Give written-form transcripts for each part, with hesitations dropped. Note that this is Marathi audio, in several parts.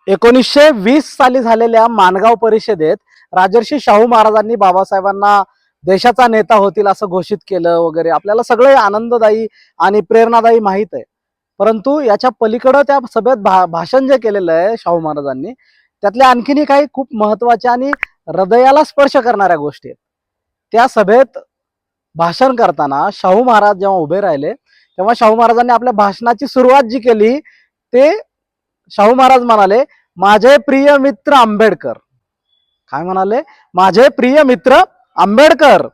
1920 साली झालेल्या माणगाव परिषदेत राजर्षी शाहू महाराजांनी बाबासाहेबांना देशाचा नेता होतील असं घोषित केलं वगैरे आपल्याला सगळे आनंददायी आणि प्रेरणादायी माहीत आहे. परंतु याच्या पलीकडे त्या सभेत भाषण जे केलेलं आहे शाहू महाराजांनी त्यातल्या आणखीनही काही खूप महत्वाच्या आणि हृदयाला स्पर्श करणाऱ्या गोष्टी आहेत. त्या सभेत भाषण करताना शाहू महाराज जेव्हा उभे राहिले तेव्हा शाहू महाराजांनी आपल्या भाषणाची सुरुवात जी केली ते शाहू महाराज म्हणाले, माझे प्रिय मित्र आंबेडकर. काय म्हणाले? माझे प्रिय मित्र आंबेडकर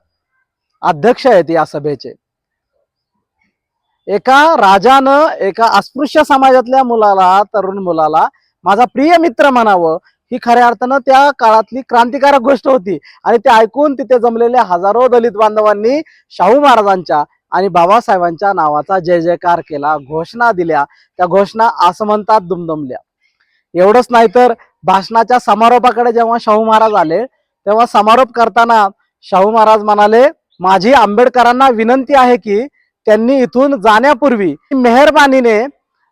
अध्यक्ष आहेत या सभेचे. एका राजानं एका अस्पृश्य समाजातल्या मुलाला, तरुण मुलाला माझा प्रिय मित्र म्हणावं ही खऱ्या अर्थानं त्या काळातली क्रांतिकारक गोष्ट होती. आणि ते ऐकून तिथे जमलेल्या हजारो दलित बांधवांनी शाहू महाराजांच्या आणि बाबासाहेबांच्या नावाचा जय जयकार केला, घोषणा दिल्या. त्या घोषणा आसमंतात दुमदुमल्या. एवढंच नाही तर भाषणाच्या समारोपाकडे जेव्हा शाहू महाराज आले तेव्हा समारोप करताना शाहू महाराज म्हणाले, माझी आंबेडकरांना विनंती आहे की त्यांनी इथून जाण्यापूर्वी मेहरबानीने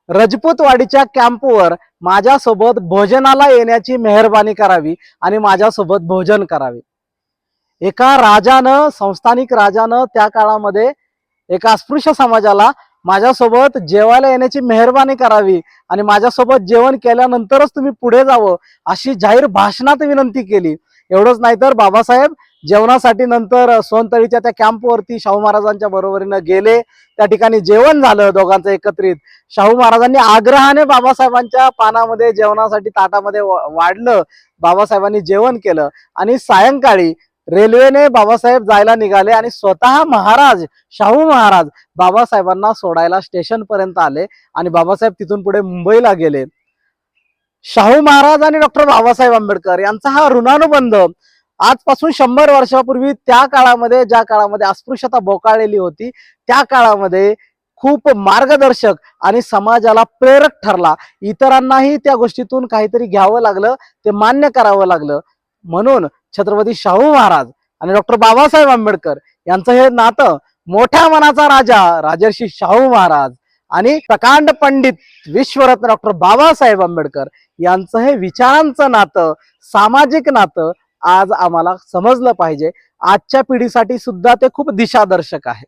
रजपूतवाडीच्या कॅम्पवर माझ्यासोबत भोजनाला येण्याची मेहरबानी करावी आणि माझ्यासोबत भोजन करावे. एका राजानं, संस्थानिक राजानं त्या काळामध्ये एका अस्पृश्य समाजाला माझ्यासोबत जेवायला येण्याची मेहरबानी करावी आणि माझ्यासोबत जेवण केल्यानंतरच तुम्ही पुढे जावं अशी जाहीर भाषणात विनंती केली. एवढंच नाही तर बाबासाहेब जेवणासाठी नंतर सोनतळीच्या त्या कॅम्पवरती शाहू महाराजांच्या बरोबरीनं गेले. त्या ठिकाणी जेवण झालं दोघांचं एकत्रित. शाहू महाराजांनी आग्रहाने बाबासाहेबांच्या पानामध्ये जेवणासाठी ताटामध्ये वाढलं. बाबासाहेबांनी जेवण केलं आणि सायंकाळी रेल्वेने बाबासाहेब जायला निघाले आणि स्वतः महाराज शाहू महाराज बाबासाहेबांना सोडायला स्टेशन पर्यंत आले आणि बाबासाहेब तिथून पुढे मुंबईला गेले. शाहू महाराज आणि डॉक्टर बाबासाहेब आंबेडकर यांचा हा ऋणानुबंध आजपासून 100 वर्षापूर्वी त्या काळामध्ये, ज्या काळामध्ये अस्पृश्यता बोकाळलेली होती, त्या काळामध्ये खूप मार्गदर्शक आणि समाजाला प्रेरक ठरला. इतरांनाही त्या गोष्टीतून काहीतरी घ्यावं लागलं, ते मान्य करावं लागलं. म्हणून छत्रपती शाहू महाराज आणि डॉक्टर बाबासाहेब आंबेडकर यांचं हे नातं मोठ्या मनाचा राजा राजर्षी शाहू महाराज आणि प्रकांड पंडित विश्वरत्न डॉक्टर बाबासाहेब आंबेडकर यांचं हे विचारांचं नातं, सामाजिक नातं आज आम्हाला समजलं पाहिजे. आजच्या पिढीसाठी सुद्धा ते खूप दिशादर्शक आहे.